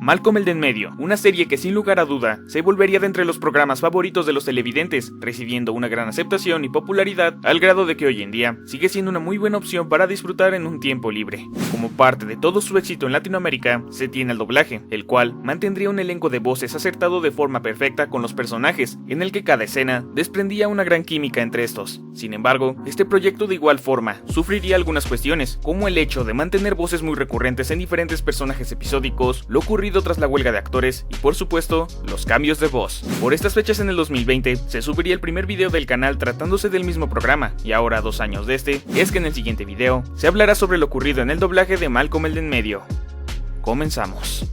Malcolm el de en medio, una serie que sin lugar a duda se volvería de entre los programas favoritos de los televidentes, recibiendo una gran aceptación y popularidad al grado de que hoy en día sigue siendo una muy buena opción para disfrutar en un tiempo libre. Como parte de todo su éxito en Latinoamérica, se tiene el doblaje, el cual mantendría un elenco de voces acertado de forma perfecta con los personajes, en el que cada escena desprendía una gran química entre estos. Sin embargo, este proyecto de igual forma sufriría algunas cuestiones, como el hecho de mantener voces muy recurrentes en diferentes personajes episódicos, lo ocurrido tras la huelga de actores y por supuesto, los cambios de voz. Por estas fechas en el 2020 se subiría el primer video del canal tratándose del mismo programa, y ahora 2 años de este, es que en el siguiente video se hablará sobre lo ocurrido en el doblaje de Malcolm el de en medio. Comenzamos.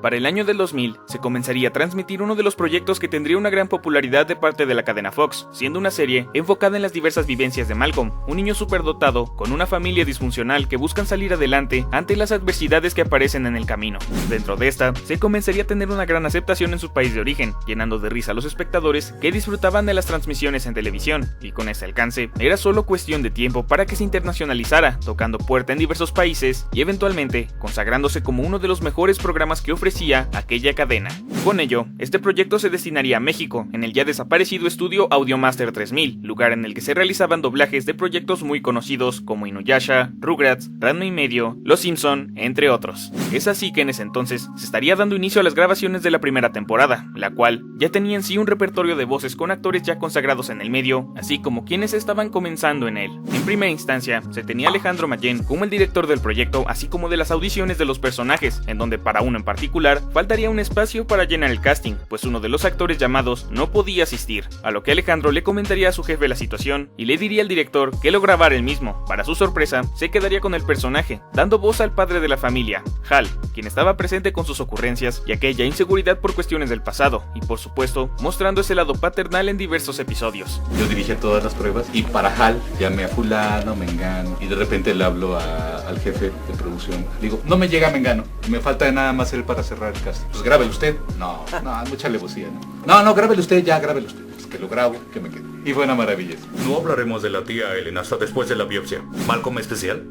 Para el año del 2000, se comenzaría a transmitir uno de los proyectos que tendría una gran popularidad de parte de la cadena Fox, siendo una serie enfocada en las diversas vivencias de Malcolm, un niño superdotado con una familia disfuncional que buscan salir adelante ante las adversidades que aparecen en el camino. Dentro de esta, se comenzaría a tener una gran aceptación en su país de origen, llenando de risa a los espectadores que disfrutaban de las transmisiones en televisión, y con ese alcance, era solo cuestión de tiempo para que se internacionalizara, tocando puerta en diversos países y eventualmente consagrándose como uno de los mejores programas que ofrecía aquella cadena. Con ello, este proyecto se destinaría a México, en el ya desaparecido estudio Audiomaster 3000, lugar en el que se realizaban doblajes de proyectos muy conocidos como Inuyasha, Rugrats, Ranma y medio, Los Simpson, entre otros. Es así que en ese entonces se estaría dando inicio a las grabaciones de la primera temporada, la cual ya tenía en sí un repertorio de voces con actores ya consagrados en el medio, así como quienes estaban comenzando en él. En primera instancia, se tenía a Alejandro Mayén como el director del proyecto, así como de las audiciones de los personajes, en donde para uno en particular faltaría un espacio para llenar el casting, pues uno de los actores llamados no podía asistir, a lo que Alejandro le comentaría a su jefe la situación y le diría al director que lo grabara él mismo. Para su sorpresa, se quedaría con el personaje, dando voz al padre de la familia, Hal, quien estaba presente con sus ocurrencias y aquella inseguridad por cuestiones del pasado, y por supuesto, mostrando ese lado paternal en diversos episodios. Yo dirigía todas las pruebas y para Hal llamé a fulano, mengano, y de repente le hablo al jefe de producción. Digo, no me llega mengano, me falta nada más él para cerrar el caso. Pues grábelo usted. No, mucha alevosía, ¿no? Grábelo usted, grábelo usted. Pues que lo grabo, que me quede. Y fue una maravilla. No hablaremos de la tía Ellen hasta después de la biopsia. ¿Malcolm especial?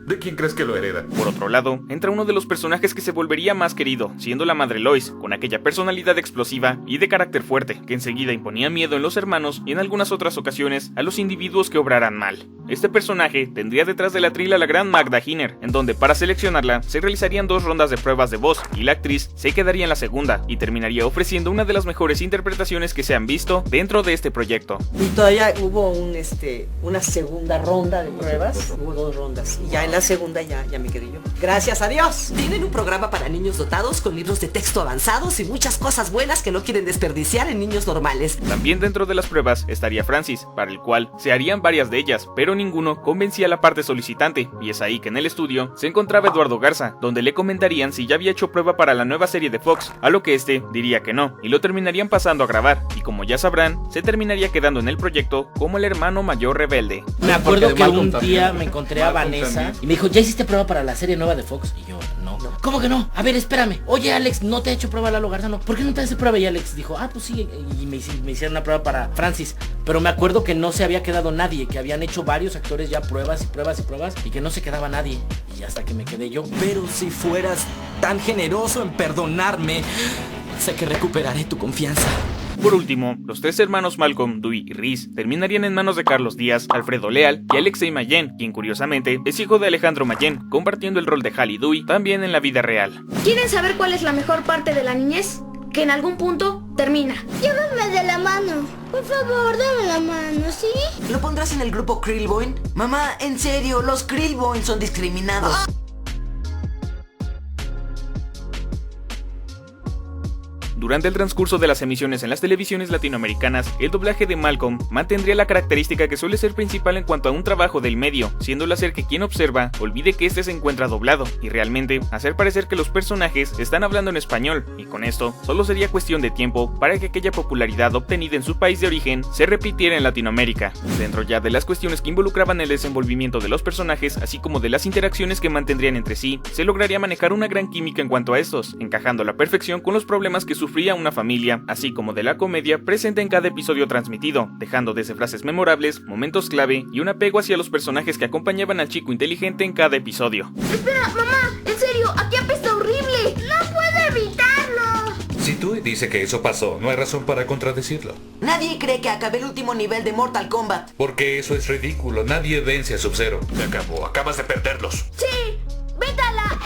¿De quién crees que lo hereda? Por otro lado, entra uno de los personajes que se volvería más querido, siendo la madre Lois, con aquella personalidad explosiva y de carácter fuerte, que enseguida imponía miedo en los hermanos y en algunas otras ocasiones a los individuos que obraran mal. Este personaje tendría detrás de la trila a la gran Magda Giner, en donde para seleccionarla se realizarían 2 rondas de pruebas de voz, y la actriz se quedaría en la segunda, y terminaría ofreciendo una de las mejores interpretaciones que se han visto dentro de este proyecto. Y todavía hubo una segunda ronda de pruebas, hubo 2 rondas, y ya en la segunda ya me quedé yo. Gracias a Dios. Tienen un programa para niños dotados con libros de texto avanzados y muchas cosas buenas que no quieren desperdiciar en niños normales. También dentro de las pruebas estaría Francis, para el cual se harían varias de ellas, pero ninguno convencía a la parte solicitante, y es ahí que en el estudio se encontraba Eduardo Garza, donde le comentarían si ya había hecho prueba para la nueva serie de Fox, a lo que este diría que no, y lo terminarían pasando a grabar, y como ya sabrán, se terminaría quedando en el proyecto como el hermano mayor rebelde. Me acuerdo que un día me encontré a Vanessa y me dijo, ¿ya hiciste prueba para la serie nueva de Fox? Y yo, no. ¿Cómo que no? A ver, espérame. Oye, Alex, ¿no te ha hecho prueba Lalo Garza? No. ¿Por qué no te hace prueba? Y Alex dijo, pues sí. Y me hicieron una prueba para Francis. Pero me acuerdo que no se había quedado nadie, que habían hecho varios actores ya pruebas y que no se quedaba nadie. Y hasta que me quedé yo. Pero si fueras tan generoso en perdonarme, sé que recuperaré tu confianza. Por último, los 3 hermanos Malcolm, Dewey y Rhys terminarían en manos de Carlos Díaz, Alfredo Leal y Alexei Mayén, quien curiosamente es hijo de Alejandro Mayén, compartiendo el rol de Hal y Dewey también en la vida real. ¿Quieren saber cuál es la mejor parte de la niñez? Que en algún punto termina. Llévame de la mano. Por favor, dame la mano, ¿sí? ¿Lo pondrás en el grupo Krillboy? Mamá, en serio, los Krillboy son discriminados. Durante el transcurso de las emisiones en las televisiones latinoamericanas, el doblaje de Malcolm mantendría la característica que suele ser principal en cuanto a un trabajo del medio, siendo el hacer que quien observa olvide que este se encuentra doblado, y realmente hacer parecer que los personajes están hablando en español, y con esto solo sería cuestión de tiempo para que aquella popularidad obtenida en su país de origen se repitiera en Latinoamérica. Dentro ya de las cuestiones que involucraban el desenvolvimiento de los personajes, así como de las interacciones que mantendrían entre sí, se lograría manejar una gran química en cuanto a estos, encajando a la perfección con los problemas que sufría sufría una familia, así como de la comedia presente en cada episodio transmitido, dejando desde frases memorables, momentos clave y un apego hacia los personajes que acompañaban al chico inteligente en cada episodio. Espera, mamá, en serio, aquí apesta horrible. No puedo evitarlo. Si Tui dice que eso pasó, no hay razón para contradecirlo. Nadie cree que acabé el último nivel de Mortal Kombat. Porque eso es ridículo, nadie vence a Sub-Zero. Se acabó, acabas de perderlos. Sí, vétala.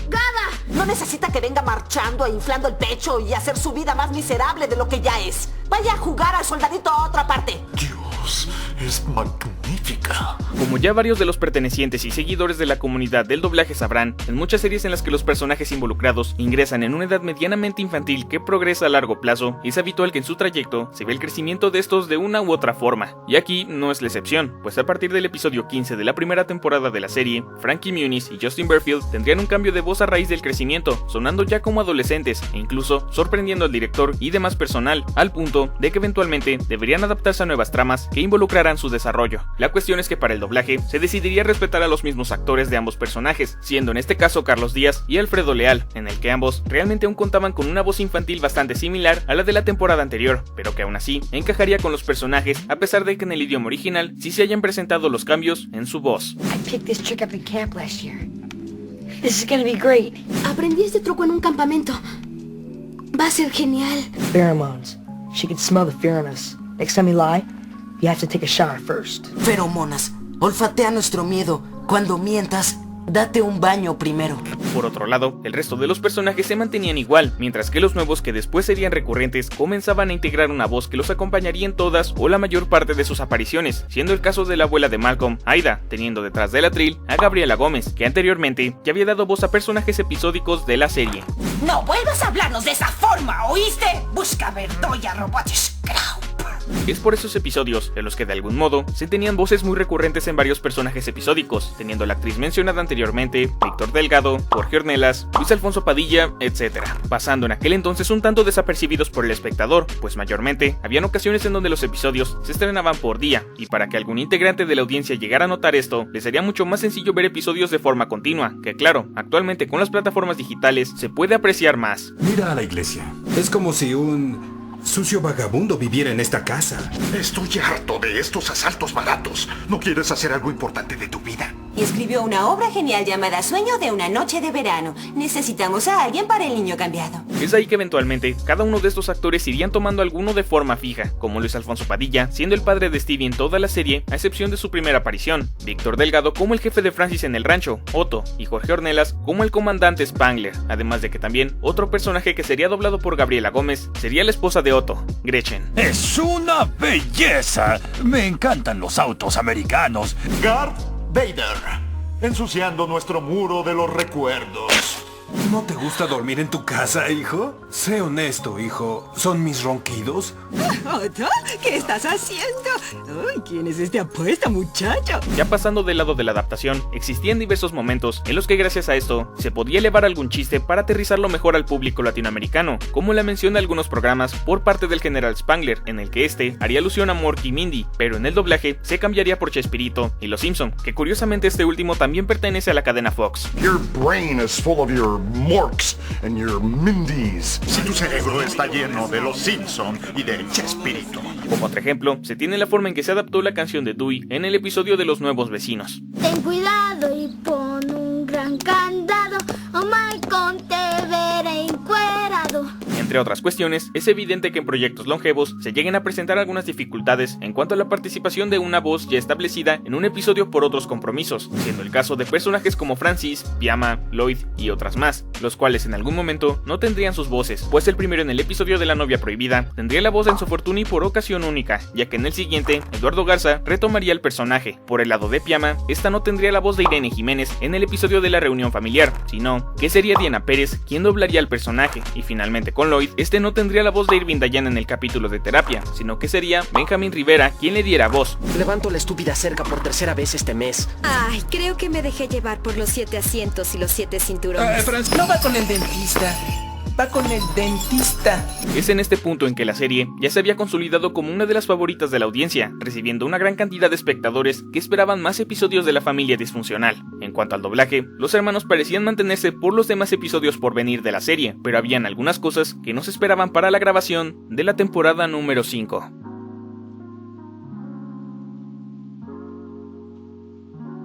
Gada. No necesita que venga marchando e inflando el pecho y hacer su vida más miserable de lo que ya es. Vaya a jugar al soldadito a otra parte. Dios, es magnífica. Como ya varios de los pertenecientes y seguidores de la comunidad del doblaje sabrán, en muchas series en las que los personajes involucrados ingresan en una edad medianamente infantil que progresa a largo plazo, es habitual que en su trayecto se ve el crecimiento de estos de una u otra forma. Y aquí no es la excepción, pues a partir del episodio 15 de la primera temporada de la serie, Frankie Muniz y Justin Berfield tendrían un cambio de voz a raíz del crecimiento, sonando ya como adolescentes e incluso sorprendiendo al director y demás personal, al punto de que eventualmente deberían adaptarse a nuevas tramas que involucrarán su desarrollo. La cuestión es que para el doblaje se decidiría respetar a los mismos actores de ambos personajes, siendo en este caso Carlos Díaz y Alfredo Leal, en el que ambos realmente aún contaban con una voz infantil bastante similar a la de la temporada anterior, pero que aún así encajaría con los personajes a pesar de que en el idioma original sí se hayan presentado los cambios en su voz. I picked this trick up in camp last year. This is gonna be great. Aprendí este truco en un campamento. Va a ser genial. Pheromones. She can smell the fear in us. Next time you lie, you have to take a shower first. Feromonas. Olfatea nuestro miedo. Cuando mientas, date un baño primero. Por otro lado, el resto de los personajes se mantenían igual, mientras que los nuevos que después serían recurrentes comenzaban a integrar una voz que los acompañaría en todas o la mayor parte de sus apariciones, siendo el caso de la abuela de Malcolm, Aida, teniendo detrás del atril a Gabriela Gómez, que anteriormente ya había dado voz a personajes episódicos de la serie. No vuelvas a hablarnos de esa forma, ¿oíste? Busca Verdoya Robot Scrap. Es por esos episodios en los que de algún modo se tenían voces muy recurrentes en varios personajes episódicos, teniendo la actriz mencionada anteriormente, Víctor Delgado, Jorge Ornelas, Luis Alfonso Padilla, etc., pasando en aquel entonces un tanto desapercibidos por el espectador, pues mayormente habían ocasiones en donde los episodios se estrenaban por día, y para que algún integrante de la audiencia llegara a notar esto, les sería mucho más sencillo ver episodios de forma continua, que claro, actualmente con las plataformas digitales se puede apreciar más. Mira a la iglesia. Es como si un sucio vagabundo viviera en esta casa. Estoy harto de estos asaltos baratos. ¿No quieres hacer algo importante de tu vida? Y escribió una obra genial llamada Sueño de una noche de verano. Necesitamos a alguien para el niño cambiado. Es ahí que eventualmente cada uno de estos actores irían tomando alguno de forma fija, como Luis Alfonso Padilla, siendo el padre de Stevie en toda la serie, a excepción de su primera aparición, Víctor Delgado como el jefe de Francis en el rancho, Otto, y Jorge Ornelas como el comandante Spangler, además de que también otro personaje que sería doblado por Gabriela Gómez sería la esposa de Otto, Gretchen. ¡Es una belleza! Me encantan los autos americanos. Darth Vader, ensuciando nuestro muro de los recuerdos. ¿No te gusta dormir en tu casa, hijo? Sé honesto, hijo. ¿Son mis ronquidos? Otto, ¿qué estás haciendo? Uy, ¿quién es este apuesta, muchacho? Ya pasando del lado de la adaptación, existían diversos momentos en los que gracias a esto se podía elevar algún chiste para aterrizarlo mejor al público latinoamericano, como la mención de algunos programas por parte del general Spangler, en el que este haría alusión a Morky y Mindy, pero en el doblaje se cambiaría por Chespirito y Los Simpson, que curiosamente este último también pertenece a la cadena Fox. Your brain is full of your Morks and your Mindys. Si tu cerebro está lleno de Los Simpson y de Chespirito. Como otro ejemplo, se tiene la forma en que se adaptó la canción de Dewey en el episodio de Los Nuevos Vecinos. Ten cuidado y pon un gran candado, o Malcolm te verá encuerado. Entre otras cuestiones, es evidente que en proyectos longevos se lleguen a presentar algunas dificultades en cuanto a la participación de una voz ya establecida en un episodio por otros compromisos, siendo el caso de personajes como Francis, Piama, Lloyd y otras más, los cuales en algún momento no tendrían sus voces, pues el primero en el episodio de La novia prohibida tendría la voz de Enzo Fortuny por ocasión única, ya que en el siguiente, Eduardo Garza retomaría el personaje. Por el lado de Piama, esta no tendría la voz de Irene Jiménez en el episodio de La reunión familiar, sino que sería Diana Pérez quien doblaría al personaje, y finalmente con Lloyd, este no tendría la voz de Irving Dayan en el capítulo de terapia, sino que sería Benjamín Rivera quien le diera voz. Levanto la estúpida cerca por tercera vez este mes. Ay, creo que me dejé llevar por los 7 asientos y los 7 cinturones. No va con el dentista. va con el dentista. Es en este punto en que la serie ya se había consolidado como una de las favoritas de la audiencia, recibiendo una gran cantidad de espectadores que esperaban más episodios de la familia disfuncional. En cuanto al doblaje, los hermanos parecían mantenerse por los demás episodios por venir de la serie, pero habían algunas cosas que no se esperaban para la grabación de la temporada número 5.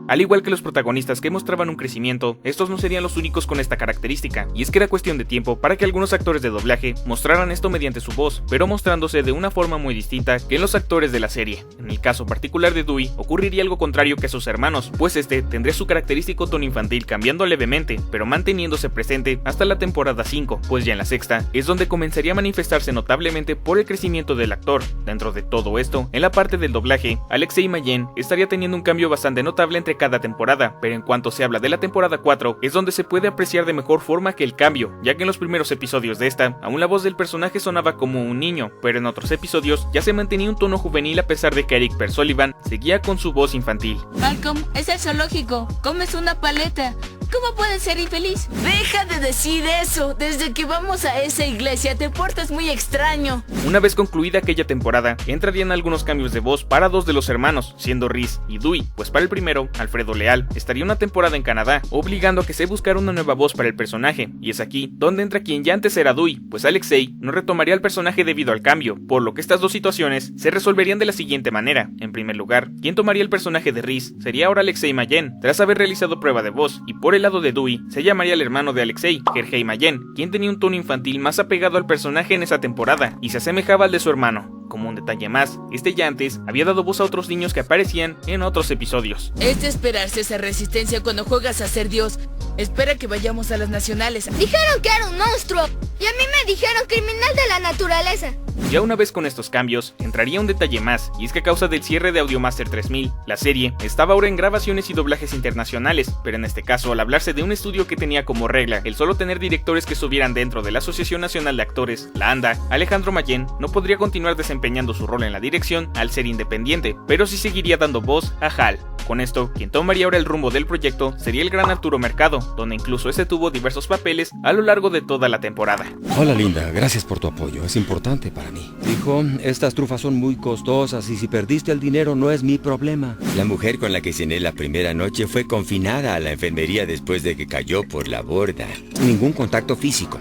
Al igual que los protagonistas que mostraban un crecimiento, estos no serían los únicos con esta característica, y es que era cuestión de tiempo para que algunos actores de doblaje mostraran esto mediante su voz, pero mostrándose de una forma muy distinta que en los actores de la serie. En el caso particular de Dewey, ocurriría algo contrario que a sus hermanos, pues este tendría su característico tono infantil cambiando levemente, pero manteniéndose presente hasta la temporada 5, pues ya en la sexta es donde comenzaría a manifestarse notablemente por el crecimiento del actor. Dentro de todo esto, en la parte del doblaje, Alexei Mayen estaría teniendo un cambio bastante notable entre cada temporada, pero en cuanto se habla de la temporada 4 es donde se puede apreciar de mejor forma que el cambio, ya que en los primeros episodios de esta, aún la voz del personaje sonaba como un niño, pero en otros episodios ya se mantenía un tono juvenil a pesar de que Eric Per Sullivan seguía con su voz infantil. Malcolm, es el zoológico, comes una paleta. ¿Cómo puedes ser infeliz? Deja de decir eso. Desde que vamos a esa iglesia te portas muy extraño. Una vez concluida aquella temporada, entrarían algunos cambios de voz para dos de los hermanos, siendo Rhys y Dewey, pues para el primero, Alfredo Leal, estaría una temporada en Canadá, obligando a que se buscara una nueva voz para el personaje, y es aquí donde entra quien ya antes era Dewey, pues Alexei no retomaría el personaje debido al cambio, por lo que estas dos situaciones se resolverían de la siguiente manera. En primer lugar, quien tomaría el personaje de Rhys sería ahora Alexei Mayen, tras haber realizado prueba de voz, y por el lado de Dewey se llamaría el hermano de Alexei, Sergei Mayen, quien tenía un tono infantil más apegado al personaje en esa temporada y se asemejaba al de su hermano. Como un detalle más, este ya antes había dado voz a otros niños que aparecían en otros episodios. Es de esperarse esa resistencia cuando juegas a ser Dios. Espera que vayamos a las nacionales. Dijeron que era un monstruo y a mí me dijeron criminal de la naturaleza. Ya una vez con estos cambios, entraría un detalle más, y es que a causa del cierre de Audiomaster 3000, la serie estaba ahora en grabaciones y doblajes internacionales, pero en este caso al hablarse de un estudio que tenía como regla el solo tener directores que estuvieran dentro de la Asociación Nacional de Actores, la ANDA, Alejandro Mayen no podría continuar desempeñando su rol en la dirección al ser independiente, pero sí seguiría dando voz a Hal. Con esto, quien tomaría ahora el rumbo del proyecto sería el gran Arturo Mercado, donde incluso este tuvo diversos papeles a lo largo de toda la temporada. Hola Linda, gracias por tu apoyo, es importante para mí. Hijo, estas trufas son muy costosas y si perdiste el dinero no es mi problema. La mujer con la que cené la primera noche fue confinada a la enfermería después de que cayó por la borda. Ningún contacto físico.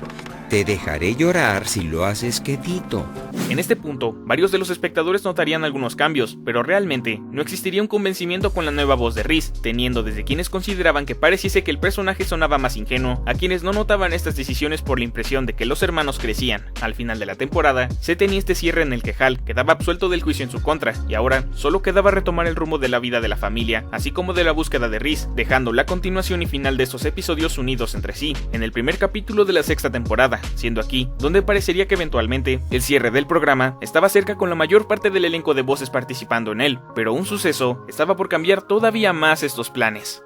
Te dejaré llorar si lo haces quietito. En este punto, varios de los espectadores notarían algunos cambios, pero realmente no existiría un convencimiento con la nueva voz de Rhys, teniendo desde quienes consideraban que pareciese que el personaje sonaba más ingenuo, a quienes no notaban estas decisiones por la impresión de que los hermanos crecían. Al final de la temporada, se tenía este cierre en el que Hal quedaba absuelto del juicio en su contra, y ahora solo quedaba retomar el rumbo de la vida de la familia, así como de la búsqueda de Rhys, dejando la continuación y final de estos episodios unidos entre sí, en el primer capítulo de la sexta temporada, siendo aquí donde parecería que eventualmente el cierre del programa estaba cerca con la mayor parte del elenco de voces participando en él, pero un suceso estaba por cambiar todavía más estos planes.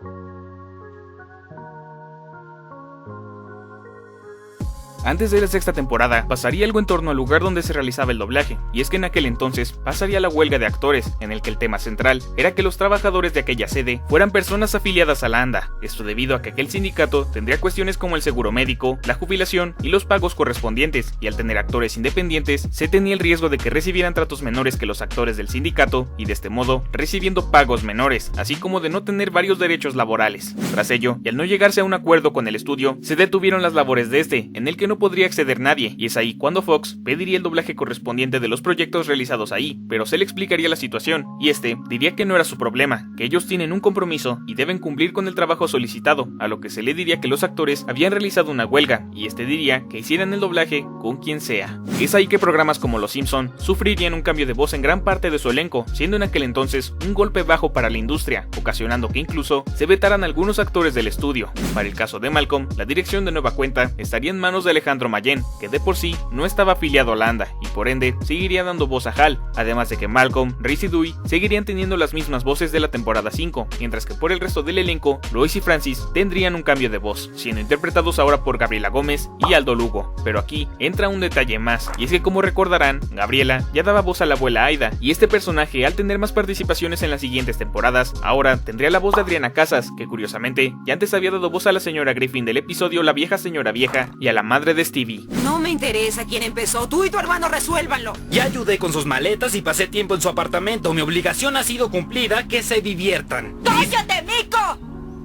Antes de la sexta temporada, pasaría algo en torno al lugar donde se realizaba el doblaje, y es que en aquel entonces pasaría la huelga de actores, en el que el tema central era que los trabajadores de aquella sede fueran personas afiliadas a la ANDA, esto debido a que aquel sindicato tendría cuestiones como el seguro médico, la jubilación y los pagos correspondientes, y al tener actores independientes, se tenía el riesgo de que recibieran tratos menores que los actores del sindicato, y de este modo, recibiendo pagos menores, así como de no tener varios derechos laborales. Tras ello, y al no llegarse a un acuerdo con el estudio, se detuvieron las labores de este, en el que no podría acceder nadie, y es ahí cuando Fox pediría el doblaje correspondiente de los proyectos realizados ahí, pero se le explicaría la situación, y este diría que no era su problema, que ellos tienen un compromiso y deben cumplir con el trabajo solicitado, a lo que se le diría que los actores habían realizado una huelga, y este diría que hicieran el doblaje con quien sea. Es ahí que programas como Los Simpson sufrirían un cambio de voz en gran parte de su elenco, siendo en aquel entonces un golpe bajo para la industria, ocasionando que incluso se vetaran algunos actores del estudio. Para el caso de Malcolm, la dirección de nueva cuenta estaría en manos de Alejandro Mayen, que de por sí no estaba afiliado a la ANDA y por ende seguiría dando voz a Hal, además de que Malcolm, Rhys y Dewey seguirían teniendo las mismas voces de la temporada 5, mientras que por el resto del elenco, Lois y Francis tendrían un cambio de voz, siendo interpretados ahora por Gabriela Gómez y Aldo Lugo. Pero aquí entra un detalle más, y es que como recordarán, Gabriela ya daba voz a la abuela Aida, y este personaje al tener más participaciones en las siguientes temporadas, ahora tendría la voz de Adriana Casas, que curiosamente ya antes había dado voz a la señora Griffin del episodio La vieja señora vieja y a la madre padre de Stevie. No me interesa quién empezó, tú y tu hermano resuélvanlo. Ya ayudé con sus maletas y pasé tiempo en su apartamento. Mi obligación ha sido cumplida, que se diviertan. ¡Cállate, mico!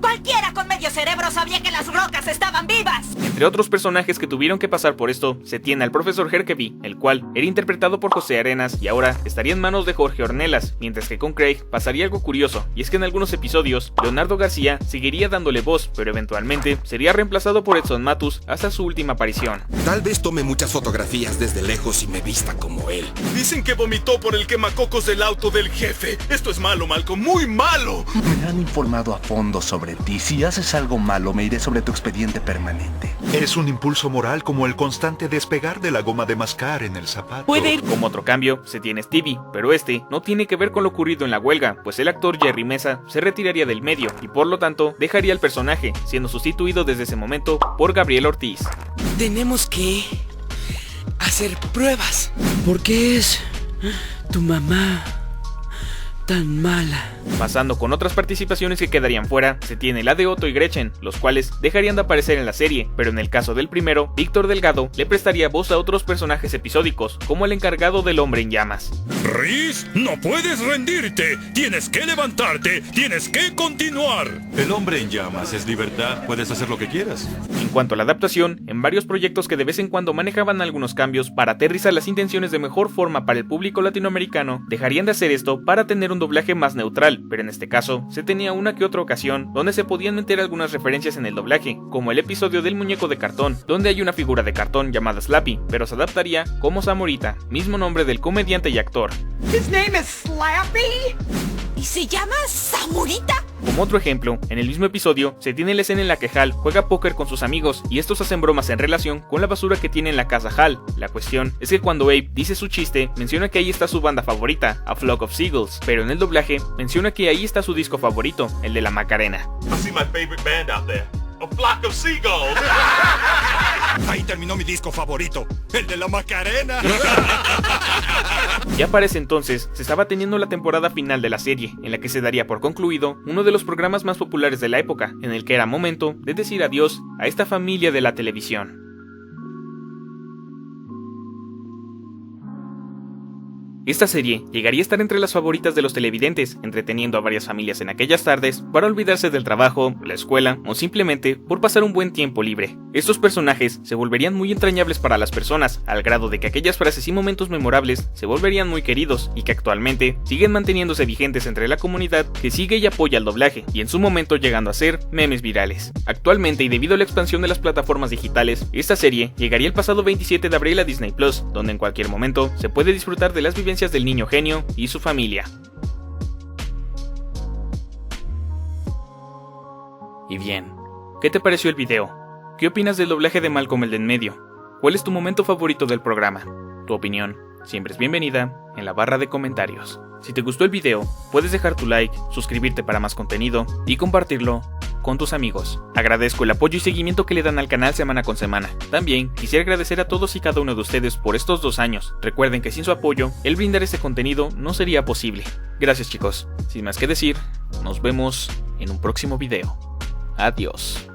Cualquiera con medio cerebro sabía que las rocas estaban vivas. Entre otros personajes que tuvieron que pasar por esto, se tiene al profesor Herkeby, el cual era interpretado por José Arenas y ahora estaría en manos de Jorge Ornelas, mientras que con Craig pasaría algo curioso, y es que en algunos episodios, Leonardo García seguiría dándole voz, pero eventualmente sería reemplazado por Edson Matus hasta su última aparición. Tal vez tome muchas fotografías desde lejos y me vista como él. Dicen que vomitó por el quemacocos del auto del jefe. Esto es malo, Malcolm, muy malo. Me han informado a fondo sobre ti. Si haces algo malo, me iré sobre tu expediente permanente. Es un impulso moral como el constante despegar de la goma de mascar en el zapato. Puede ir. Como otro cambio, se tiene Stevie, pero este no tiene que ver con lo ocurrido en la huelga, pues el actor Jerry Mesa se retiraría del medio y por lo tanto dejaría el personaje, siendo sustituido desde ese momento por Gabriel Ortiz. Tenemos que hacer pruebas. ¿Por qué es tu mamá tan mala? Pasando con otras participaciones que quedarían fuera, se tiene la de Otto y Gretchen, los cuales dejarían de aparecer en la serie, pero en el caso del primero, Víctor Delgado le prestaría voz a otros personajes episódicos, como el encargado del Hombre en Llamas. Rhys, no puedes rendirte, tienes que levantarte, tienes que continuar. El Hombre en Llamas es libertad, puedes hacer lo que quieras. En cuanto a la adaptación, en varios proyectos que de vez en cuando manejaban algunos cambios para aterrizar las intenciones de mejor forma para el público latinoamericano, dejarían de hacer esto para tener un doblaje más neutral, pero en este caso se tenía una que otra ocasión donde se podían meter algunas referencias en el doblaje, como el episodio del muñeco de cartón, donde hay una figura de cartón llamada Slappy, pero se adaptaría como Zamorita, mismo nombre del comediante y actor. His name is Slappy. ¿Y se llama Zamorita? Como otro ejemplo, en el mismo episodio se tiene la escena en la que Hal juega póker con sus amigos y estos hacen bromas en relación con la basura que tiene en la casa Hal. La cuestión es que cuando Abe dice su chiste, menciona que ahí está su banda favorita, A Flock of Seagulls, pero en el doblaje menciona que ahí está su disco favorito, el de la Macarena. I see my favorite band out there. A flock of seagulls. Ahí terminó mi disco favorito, el de la Macarena. Ya para ese entonces, se estaba teniendo la temporada final de la serie, en la que se daría por concluido uno de los programas más populares de la época, en el que era momento de decir adiós a esta familia de la televisión. Esta serie llegaría a estar entre las favoritas de los televidentes, entreteniendo a varias familias en aquellas tardes para olvidarse del trabajo, la escuela o simplemente por pasar un buen tiempo libre. Estos personajes se volverían muy entrañables para las personas, al grado de que aquellas frases y momentos memorables se volverían muy queridos y que actualmente siguen manteniéndose vigentes entre la comunidad que sigue y apoya el doblaje, y en su momento llegando a ser memes virales. Actualmente, y debido a la expansión de las plataformas digitales, esta serie llegaría el pasado 27 de abril a Disney Plus, donde en cualquier momento se puede disfrutar de las vivencias del niño genio y su familia. Y bien, ¿qué te pareció el video? ¿Qué opinas del doblaje de Malcolm el de en medio? ¿Cuál es tu momento favorito del programa? Tu opinión siempre es bienvenida en la barra de comentarios. Si te gustó el video, puedes dejar tu like, suscribirte para más contenido y compartirlo con tus amigos. Agradezco el apoyo y seguimiento que le dan al canal semana con semana. También quisiera agradecer a todos y cada uno de ustedes por estos 2 años. Recuerden que sin su apoyo, el brindar este contenido no sería posible. Gracias chicos. Sin más que decir, nos vemos en un próximo video. Adiós.